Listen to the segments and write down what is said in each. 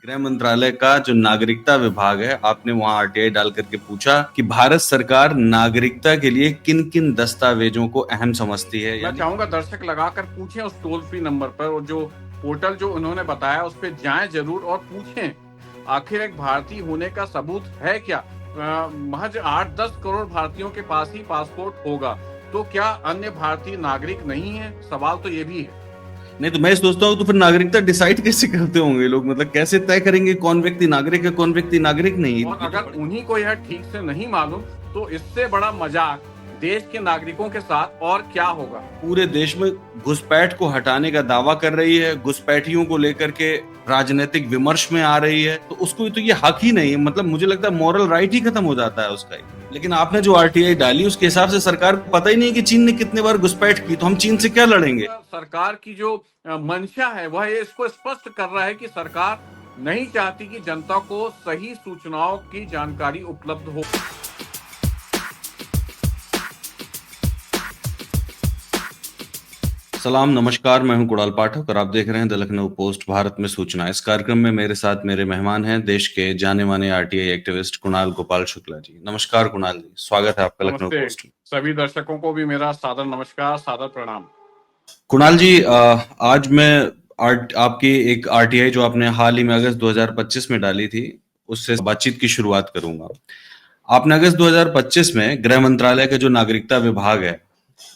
गृह मंत्रालय का जो नागरिकता विभाग है, आपने वहां आरटीआई डाल करके पूछा कि भारत सरकार नागरिकता के लिए किन किन दस्तावेजों को अहम समझती है। मैं चाहूंगा दर्शक लगाकर पूछें उस टोल फ्री नंबर पर, और जो पोर्टल जो उन्होंने बताया उस पर जाएं जरूर और पूछें आखिर एक भारतीय होने का सबूत है क्या। महज 8-10 करोड़ भारतीयों के पास ही पासपोर्ट होगा, तो क्या अन्य भारतीय नागरिक नहीं है? सवाल तो ये भी है। नहीं तो मैं सोचता हूँ तो फिर नागरिकता डिसाइड कैसे करते होंगे लोग, मतलब कैसे तय करेंगे कौन व्यक्ति नागरिक है कौन व्यक्ति नागरिक नहीं। और अगर उन्हीं को यह ठीक से नहीं मालूम, तो इससे बड़ा मजाक देश के नागरिकों के साथ और क्या होगा। पूरे देश में घुसपैठ को हटाने का दावा कर रही है, घुसपैठियों को लेकर के राजनीतिक विमर्श में आ रही है, तो उसको तो ये हक ही नहीं है। मतलब मुझे लगता है मॉरल राइट ही खत्म हो जाता है उसका ही। लेकिन आपने जो आरटीआई डाली उसके हिसाब से सरकार को पता ही नहीं कि चीन ने कितने बार घुसपैठ की, तो हम चीन से क्या लड़ेंगे। सरकार की जो मंशा है वह ये इसको स्पष्ट कर रहा है कि सरकार नहीं चाहती कि जनता को सही सूचनाओं की जानकारी उपलब्ध हो। सलाम नमस्कार, मैं हूं कुणाल पाठक और आप देख रहे हैं द लखनऊ पोस्ट भारत में सूचना। इस कार्यक्रम में मेरे साथ मेरे मेहमान हैं देश के जाने माने आरटीआई एक्टिविस्ट कुणाल गोपाल शुक्ला जी। नमस्कार कुणाल जी, स्वागत है आपका लखनऊ नमस्ते, पोस्ट में। सभी दर्शकों को भी मेरा सादर नमस्कार, सादर प्रणाम। कुणाल जी, आज मैं आपकी एक आरटीआई जो आपने हाल ही में अगस्त 2025 में डाली थी उससे बातचीत की शुरुआत करूंगा। आपने अगस्त 2025 में गृह मंत्रालय का जो नागरिकता विभाग है,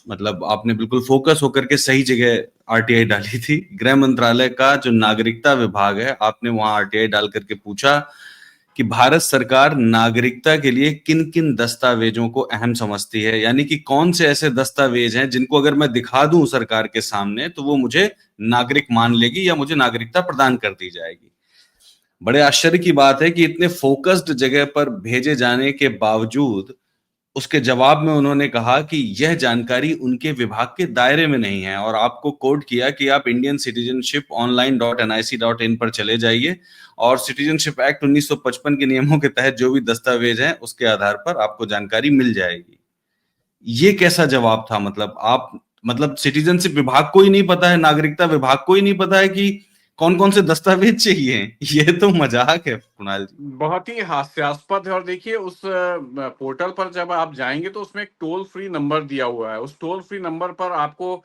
मतलब आपने बिल्कुल फोकस होकर के सही जगह आरटीआई डाली थी। गृह मंत्रालय का जो नागरिकता विभाग है, आपने वहां आरटीआई डाल करके पूछा कि भारत सरकार नागरिकता के लिए किन किन दस्तावेजों को अहम समझती है, यानी कि कौन से ऐसे दस्तावेज हैं जिनको अगर मैं दिखा दूं सरकार के सामने तो वो मुझे नागरिक मान लेगी या मुझे नागरिकता प्रदान कर दी जाएगी। बड़े आश्चर्य की बात है कि इतने फोकस्ड जगह पर भेजे जाने के बावजूद उसके जवाब में उन्होंने कहा कि यह जानकारी उनके विभाग के दायरे में नहीं है, और आपको कोड किया कि आप इंडियन सिटीजनशिप online.nic.in पर चले जाइए और सिटीजनशिप एक्ट 1955 के नियमों के तहत जो भी दस्तावेज हैं उसके आधार पर आपको जानकारी मिल जाएगी। ये कैसा जवाब था? मतलब सिटीजनशिप विभाग को ही नहीं पता है, नागरिकता विभाग को ही नहीं पता है कि कौन कौन से दस्तावेज चाहिए। ये तो मजाक है कुणाल जी। बहुत ही हास्यास्पद है। और देखिए उस पोर्टल पर जब आप जाएंगे तो उसमें एक टोल फ्री नंबर दिया हुआ है। उस टोल फ्री नंबर पर आपको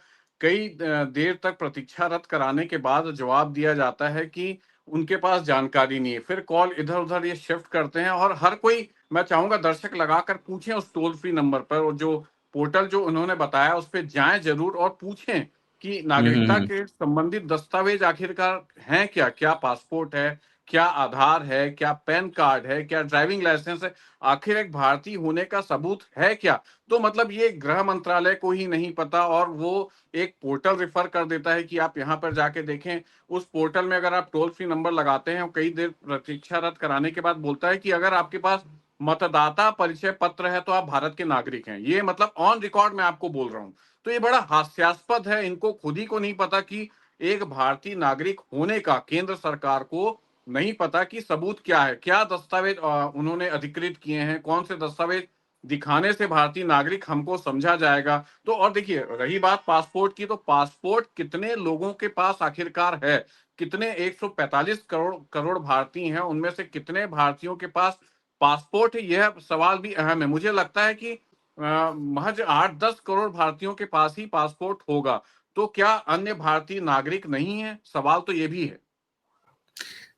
कई देर तक प्रतीक्षारत कराने के बाद जवाब दिया जाता है कि उनके पास जानकारी नहीं है। फिर कॉल इधर उधर ये शिफ्ट करते हैं, और हर कोई, मैं चाहूंगा दर्शक लगाकर पूछें उस टोल फ्री नंबर पर, और जो पोर्टल जो उन्होंने बताया उस पर जाएं जरूर और पूछें कि नागरिकता हम्म। के संबंधित दस्तावेज आखिरकार हैं क्या। क्या पासपोर्ट है, क्या आधार है, क्या पैन कार्ड है, क्या ड्राइविंग लाइसेंस है, आखिर एक भारतीय होने का सबूत है क्या। तो मतलब ये गृह मंत्रालय को ही नहीं पता, और वो एक पोर्टल रेफर कर देता है कि आप यहाँ पर जाके देखें। उस पोर्टल में अगर आप टोल फ्री नंबर लगाते हैं और कई देर प्रतीक्षारत कराने के बाद बोलता है कि अगर आपके पास मतदाता परिचय पत्र है तो आप भारत के नागरिक हैं। ये मतलब ऑन रिकॉर्ड मैं आपको बोल रहा हूँ। तो ये बड़ा हास्यास्पद है। इनको खुद ही को नहीं पता कि एक भारतीय नागरिक होने का केंद्र सरकार को नहीं पता कि सबूत क्या है, क्या दस्तावेज उन्होंने अधिकृत किए हैं, कौन से दस्तावेज दिखाने से भारतीय नागरिक हमको समझा जाएगा। तो और देखिए रही बात पासपोर्ट की, तो पासपोर्ट कितने लोगों के पास आखिरकार है, कितने 145 करोड़ करोड़ भारतीय हैं, उनमें से कितने भारतीयों के पास पासपोर्ट है, यह सवाल भी अहम है। मुझे लगता है कि महज 8-10 करोड़ भारतीयों के पास ही पासपोर्ट होगा, तो क्या अन्य भारतीय नागरिक नहीं है? सवाल तो ये भी है।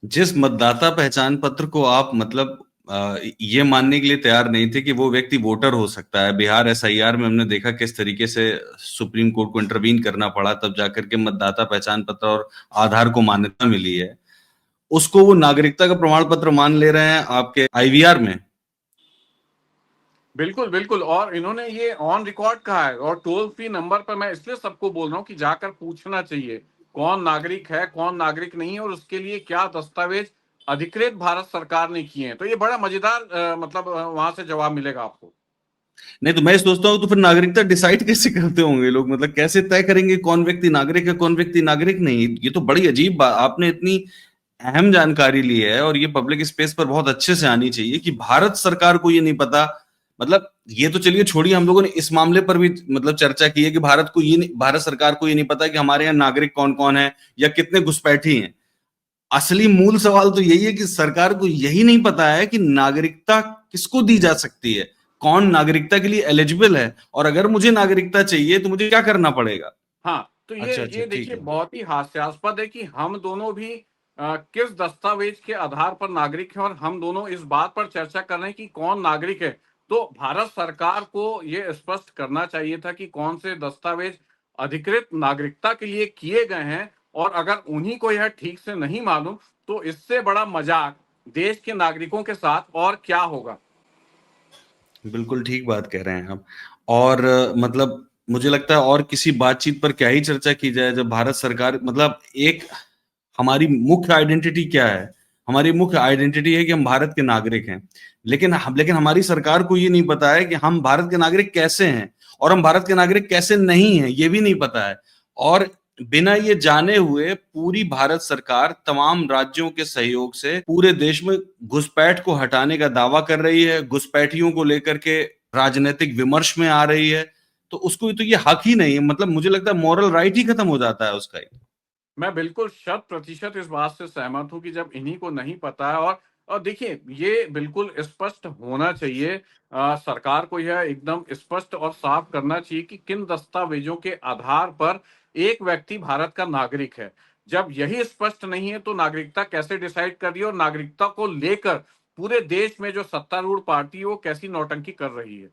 जिस मतदाता पहचान पत्र को आप ये मानने के लिए तैयार नहीं थे कि वो व्यक्ति वोटर हो सकता है, बिहार एसआईआर में हमने देखा किस तरीके से सुप्रीम कोर्ट को इंटरवीन करना पड़ा, तब जाकर के मतदाता पहचान पत्र और आधार को मान्यता मिली है। उसको वो नागरिकता का प्रमाण पत्र मान ले रहे हैं आपके आईवीआर में। बिल्कुल बिल्कुल, और इन्होंने ये ऑन रिकॉर्ड कहा है। और टोल फ्री नंबर पर मैं इसलिए सबको बोल रहा हूँ कि जाकर पूछना चाहिए कौन नागरिक है, कौन नागरिक नहीं है, और उसके लिए क्या दस्तावेज अधिकृत भारत सरकार ने किए हैं। तो ये बड़ा मजेदार वहां से जवाब मिलेगा आपको। नहीं तो मैं सोचता हूँ तो फिर नागरिकता डिसाइड कैसे करते होंगे लोग, मतलब कैसे तय करेंगे कौन व्यक्ति नागरिक है कौन व्यक्ति नागरिक नहीं। ये तो बड़ी अजीब बात, आपने इतनी अहम जानकारी ली है और ये पब्लिक स्पेस पर बहुत अच्छे से आनी चाहिए कि भारत सरकार को ये नहीं पता। मतलब ये तो चलिए छोड़िए, हम लोगों ने इस मामले पर भी मतलब चर्चा की है कि भारत सरकार को ये नहीं पता कि हमारे यहाँ नागरिक कौन कौन है या कितने घुसपैठी हैं। असली मूल सवाल तो यही है कि सरकार को यही नहीं पता है कि नागरिकता किसको दी जा सकती है, कौन नागरिकता के लिए एलिजिबल है, और अगर मुझे नागरिकता चाहिए तो मुझे क्या करना पड़ेगा। हाँ, तो अच्छा अच्छा, ये ठीक देखिए है। बहुत ही हास्यास्पद है कि हम दोनों भी किस दस्तावेज के आधार पर नागरिक हैं, और हम दोनों इस बात पर चर्चा कर रहे हैं कि कौन नागरिक है। तो भारत सरकार को ये स्पष्ट करना चाहिए था कि कौन से दस्तावेज अधिकृत नागरिकता के लिए किए गए हैं, और अगर उन्हीं को यह ठीक से नहीं मालूम, तो इससे बड़ा मजाक देश के नागरिकों के साथ और क्या होगा। बिल्कुल ठीक बात कह रहे हैं आप। और मतलब मुझे लगता है और किसी बातचीत पर क्या ही चर्चा की जाए जब भारत सरकार, मतलब एक हमारी मुख्य आइडेंटिटी क्या है? हमारी मुख्य आइडेंटिटी है कि हम भारत के नागरिक हैं। लेकिन हमारी सरकार को ये नहीं पता है कि हम भारत के नागरिक कैसे हैं, और हम भारत के नागरिक कैसे नहीं हैं, ये भी नहीं पता है। और बिना ये जाने हुए पूरी भारत सरकार तमाम राज्यों के सहयोग से पूरे देश में घुसपैठ को हटाने का दावा कर रही है, घुसपैठियों को लेकर के राजनीतिक विमर्श में आ रही है। तो उसको तो ये हक ही नहीं है, मतलब मुझे लगता है मॉरल राइट ही खत्म हो जाता है उसका। मैं बिल्कुल शत प्रतिशत इस बात से सहमत हूँ कि जब इन्हीं को नहीं पता है, और देखिए ये बिल्कुल स्पष्ट होना चाहिए, सरकार को यह एकदम स्पष्ट और साफ करना चाहिए कि किन दस्तावेजों के आधार पर एक व्यक्ति भारत का नागरिक है। जब यही स्पष्ट नहीं है तो नागरिकता कैसे डिसाइड कर रही है, और नागरिकता को लेकर पूरे देश में जो सत्तारूढ़ पार्टी है वो कैसी नौटंकी कर रही है।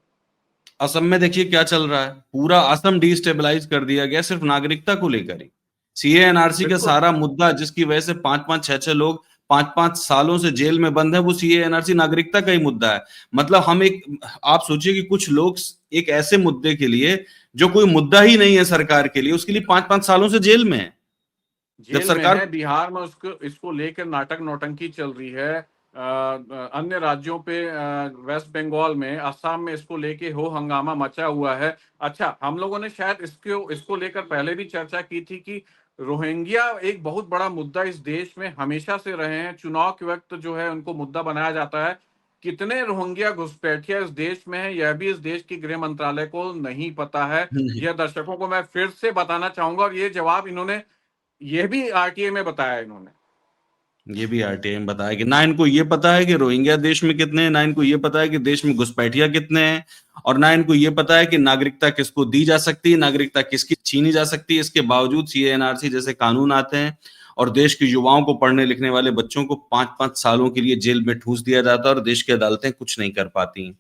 असम में देखिए क्या चल रहा है, पूरा असम डिस्टेबलाइज कर दिया गया सिर्फ नागरिकता को लेकर ही। सीए एनआरसी का बिल्कुल। सारा मुद्दा जिसकी वजह से पांच पांच छह छह लोग पांच पांच सालों से जेल में बंद है, वो सीए एनआरसी नागरिकता का ही मुद्दा है। मतलब हम एक, आप सोचिए कि कुछ लोग एक ऐसे मुद्दे के लिए जो कोई मुद्दा ही नहीं है सरकार के लिए, उसके लिए पांच पांच सालों से जेल में है। जब जेल में सरकार, है, बिहार में उसको इसको लेकर नाटक नौटंकी चल रही है। अन्य राज्यों पे, वेस्ट बंगाल में, असम में इसको लेके हो हंगामा मचा हुआ है। अच्छा, हम लोगों ने शायद इसको इसको लेकर पहले भी चर्चा की थी कि रोहिंग्या एक बहुत बड़ा मुद्दा इस देश में हमेशा से रहे हैं। चुनाव के वक्त जो है उनको मुद्दा बनाया जाता है। कितने रोहिंग्या घुसपैठिया इस देश में है, यह भी इस देश की गृह मंत्रालय को नहीं पता है। यह दर्शकों को मैं फिर से बताना चाहूंगा, और ये जवाब इन्होंने, ये भी आरटीए में बताया इन्होंने। ये भी आरटीआई में बताया कि ना इनको ये पता है कि रोहिंग्या देश में कितने हैं, ना इनको ये पता है कि देश में घुसपैठिया कितने हैं, और ना इनको ये पता है कि नागरिकता किसको दी जा सकती है, नागरिकता किसकी छीनी जा सकती है। इसके बावजूद सीएनआरसी जैसे कानून आते हैं और देश के युवाओं को, पढ़ने लिखने वाले बच्चों को पांच पांच सालों के लिए जेल में ठूस दिया जाता है, और देश की अदालतें कुछ नहीं कर पाती।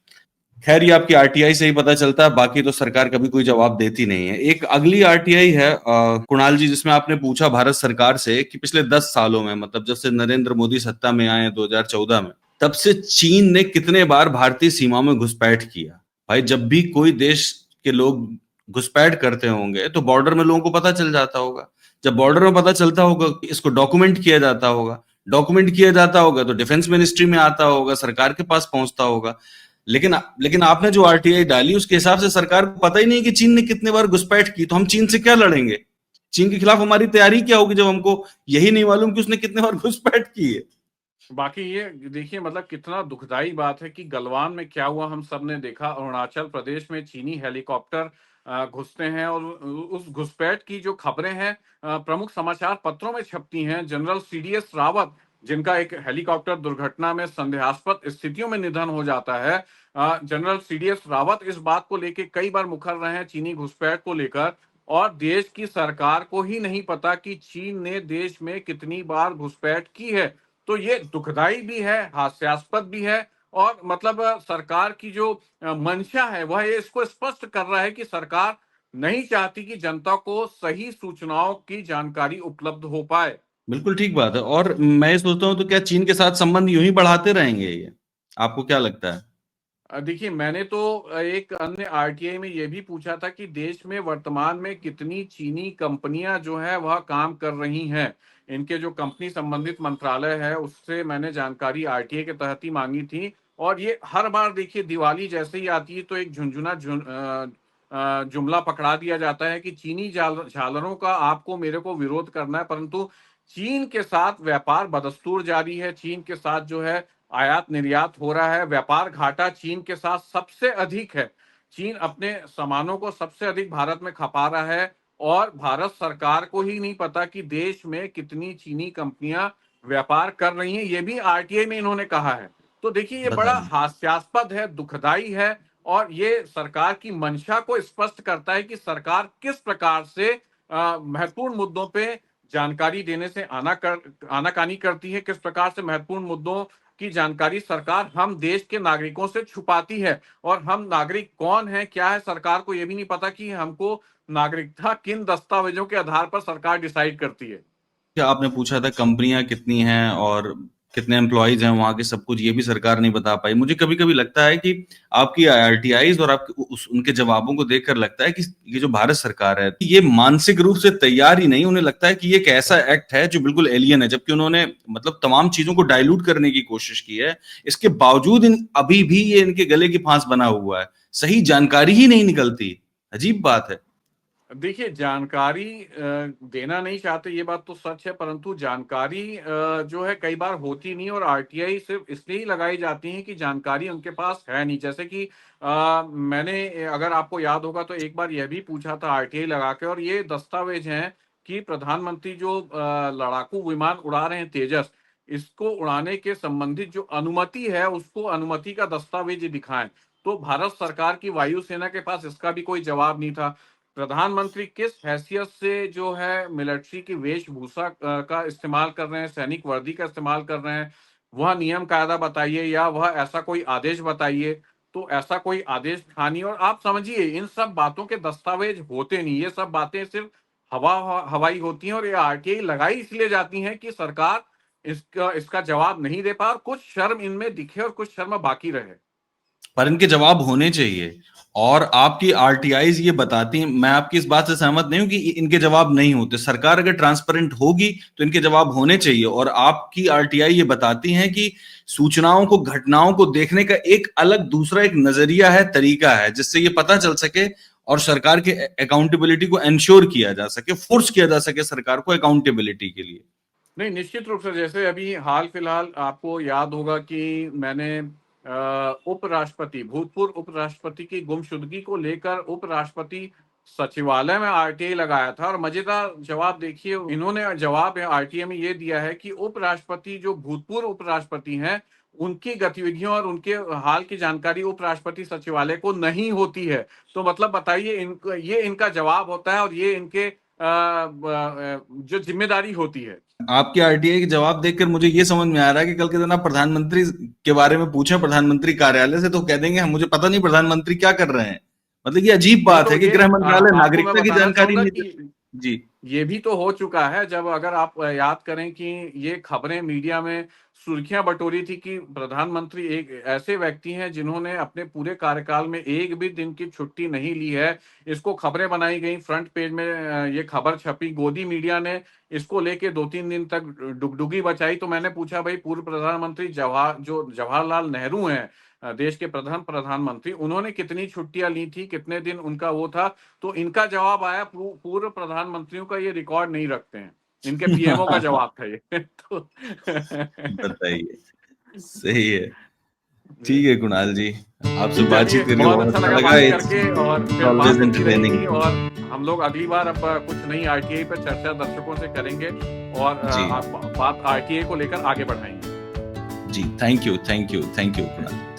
खैर, ये आपकी आरटीआई से ही पता चलता है, बाकी तो सरकार कभी कोई जवाब देती नहीं है। एक अगली आरटीआई है कुणाल जी, जिसमें आपने पूछा भारत सरकार से कि पिछले 10 सालों में, मतलब जब से नरेंद्र मोदी सत्ता में आए हैं 2014 में, तब से चीन ने कितने बार भारतीय सीमा में घुसपैठ किया। भाई, जब भी कोई देश के लोग घुसपैठ करते होंगे तो बॉर्डर में लोगों को पता चल जाता होगा। जब बॉर्डर में पता चलता होगा, इसको डॉक्यूमेंट किया जाता होगा, डॉक्यूमेंट किया जाता होगा तो डिफेंस मिनिस्ट्री में आता होगा, सरकार के पास पहुंचता होगा। लेकिन लेकिन आपने जो आरटीआई डाली उसके हिसाब से सरकार को पता ही नहीं कि चीन ने कितने बार घुसपैठ की, तो हम चीन से क्या लड़ेंगे? चीन के खिलाफ हमारी तैयारी क्या होगी जब हमको यही नहीं मालूम कि उसने कितने बार घुसपैठ की है। बाकी ये देखिए, मतलब कितना दुखदाई बात है कि गलवान में क्या हुआ हम सब ने देखा। अरुणाचल प्रदेश में चीनी हेलीकॉप्टर घुसते हैं, और उस घुसपैठ की जो खबरें हैं प्रमुख समाचार पत्रों में छपती हैं। जनरल सीडीएस रावत, जिनका एक हेलीकॉप्टर दुर्घटना में संदेहास्पद स्थितियों में निधन हो जाता है, जनरल सीडीएस रावत इस बात को लेकर कई बार मुखर रहे हैं चीनी घुसपैठ को लेकर, और देश की सरकार को ही नहीं पता कि चीन ने देश में कितनी बार घुसपैठ की है। तो ये दुखदाई भी है, हास्यास्पद भी है, और मतलब सरकार की जो मंशा है वह ये इसको स्पष्ट कर रहा है कि सरकार नहीं चाहती कि जनता को सही सूचनाओं की जानकारी उपलब्ध हो पाए। बिल्कुल ठीक बात है। और मैं ये सोचता हूँ, तो क्या चीन के साथ संबंध यूं ही बढ़ाते रहेंगे ये? आपको क्या लगता है? देखिए, मैंने तो एक अन्य आरटीआई में ये भी पूछा था कि देश में वर्तमान में कितनी चीनी कंपनियां जो है वह काम कर रही हैं। इनके जो कंपनी संबंधित मंत्रालय है उससे मैंने जानकारी आरटीआई के तहत ही मांगी थी। और ये हर बार देखिए दिवाली जैसे ही आती है तो एक जुमला पकड़ा दिया जाता है कि चीनी झालरों का आपको मेरे को विरोध करना है, परंतु चीन के साथ व्यापार बदस्तूर जारी है। चीन के साथ जो है आयात निर्यात हो रहा है, व्यापार घाटा चीन के साथ सबसे अधिक है। चीन अपने सामानों को सबसे अधिक भारत में खपा रहा है, और भारत सरकार को ही नहीं पता कि देश में कितनी चीनी कंपनियां व्यापार कर रही हैं, ये भी आरटीआई में इन्होंने कहा है। तो देखिए, ये बड़ा बताइए। हास्यास्पद है, दुखदाई है, और ये सरकार की मंशा को स्पष्ट करता है कि सरकार किस प्रकार से महत्वपूर्ण मुद्दों पे जानकारी देने से आनाकानी करती है, किस प्रकार से महत्वपूर्ण मुद्दों की जानकारी सरकार हम देश के नागरिकों से छुपाती है। और हम नागरिक कौन हैं, क्या है, सरकार को ये भी नहीं पता कि हमको नागरिकता किन दस्तावेजों के आधार पर सरकार डिसाइड करती है। क्या आपने पूछा था कंपनियां कितनी हैं और कितने एम्प्लॉयज हैं वहां के, सब कुछ ये भी सरकार नहीं बता पाई। मुझे कभी कभी लगता है कि आपकी आरटीआईज और आपके उनके जवाबों को देखकर लगता है कि ये जो भारत सरकार है ये मानसिक रूप से तैयार ही नहीं। उन्हें लगता है कि ये एक ऐसा एक्ट है जो बिल्कुल एलियन है, जबकि उन्होंने मतलब तमाम चीजों को डाइल्यूट करने की कोशिश की है। इसके बावजूद अभी भी ये इनके गले की फांस बना हुआ है, सही जानकारी ही नहीं निकलती। अजीब बात है। देखिए, जानकारी देना नहीं चाहते, ये बात तो सच है, परंतु जानकारी जो है कई बार होती नहीं, और आरटीआई सिर्फ इसलिए ही लगाई जाती है कि जानकारी उनके पास है नहीं। जैसे कि मैंने, अगर आपको याद होगा, तो एक बार यह भी पूछा था आरटीआई लगा के, और ये दस्तावेज हैं कि प्रधानमंत्री जो लड़ाकू विमान उड़ा रहे हैं तेजस, इसको उड़ाने के संबंधित जो अनुमति है, उसको अनुमति का दस्तावेज दिखाएं। तो भारत सरकार की वायुसेना के पास इसका भी कोई जवाब नहीं था। प्रधानमंत्री किस हैसियत से जो है मिलिट्री की वेशभूषा का इस्तेमाल कर रहे हैं, सैनिक वर्दी का इस्तेमाल कर रहे हैं, वह नियम कायदा बताइए, या वह ऐसा कोई आदेश बताइए। तो ऐसा कोई आदेश था नहीं, और आप समझिए, इन सब बातों के दस्तावेज होते नहीं, ये सब बातें सिर्फ हवाई होती हैं, और ये आरटीआई लगाई इसलिए जाती हैं कि सरकार इसका इसका जवाब नहीं दे पाए, और कुछ शर्म इनमें दिखे और कुछ शर्म बाकी रहे। पर इनके जवाब होने चाहिए। और आपकी आरटीआईज ये बताती हैं, मैं आपकी इस बात से सहमत नहीं हूं कि इनके जवाब नहीं होते। सरकार अगर ट्रांसपेरेंट होगी तो इनके जवाब होने चाहिए। और आपकी आरटीआई ये बताती हैं कि सूचनाओं को, घटनाओं को देखने का एक अलग दूसरा एक नजरिया है, तरीका है, जिससे ये पता चल सके और सरकार के अकाउंटेबिलिटी को एंश्योर किया जा सके, फोर्स किया जा सके सरकार को अकाउंटेबिलिटी के लिए। नहीं, निश्चित रूप से, जैसे अभी हाल फिलहाल आपको याद होगा कि मैंने उपराष्ट्रपति, भूतपूर्व उपराष्ट्रपति की गुमशुदगी को लेकर उपराष्ट्रपति सचिवालय में आरटीआई लगाया था, और मजेदार जवाब देखिए, इन्होंने जवाब आरटीआई में ये दिया है कि उपराष्ट्रपति, जो भूतपूर्व उपराष्ट्रपति हैं, उनकी गतिविधियों और उनके हाल की जानकारी उपराष्ट्रपति सचिवालय को नहीं होती है। तो मतलब बताइए, इनको, ये इनका जवाब होता है, और ये इनके जो जिम्मेदारी होती है। आपकी आरटीआई के जवाब देखकर मुझे ये समझ में आ रहा है कि कल के दिन आप प्रधानमंत्री के बारे में पूछें प्रधानमंत्री कार्यालय से, तो कह देंगे हम, मुझे पता नहीं प्रधानमंत्री क्या कर रहे हैं। मतलब ये अजीब नहीं, बात तो है कि ये गृह मंत्रालय आपको मैं नागरिकता की बताना जानकारी चाहूंगा नहीं कि देता। जी। ये भी तो हो चुका है। जब, अगर आप याद करें कि ये खबरें मीडिया में सुर्खियां बटोरी थी कि प्रधानमंत्री एक ऐसे व्यक्ति हैं जिन्होंने अपने पूरे कार्यकाल में एक भी दिन की छुट्टी नहीं ली है। इसको खबरें बनाई गई, फ्रंट पेज में ये खबर छपी, गोदी मीडिया ने इसको लेके 2-3 दिन तक डुगडुगी बचाई। तो मैंने पूछा, भाई, पूर्व प्रधानमंत्री जवाहरलाल नेहरू हैं, देश के प्रथम प्रधानमंत्री, उन्होंने कितनी छुट्टियां ली थी, कितने दिन उनका वो था? तो इनका जवाब आया, पूर्व प्रधानमंत्रियों का ये रिकॉर्ड नहीं रखते हैं। इनके पीएमओ का जवाब था ये। तो बताइए। सही है। जी। ठीक है कुणाल जी, आपसे चलिए, बातचीत करके बहुत बहुत अच्छा अच्छा लगा लगा। बात इट्स करके, और फिर ऑलवेज बात होती एंटरटेनिंग। रहेगी, और हम लोग अगली बार अब कुछ नई आरटीआई पर चर्चा दर्शकों से करेंगे, और जी। आप बात आरटीआई को लेकर आगे बढ़ाएंगे। जी, thank you, thank you, thank you Kunal.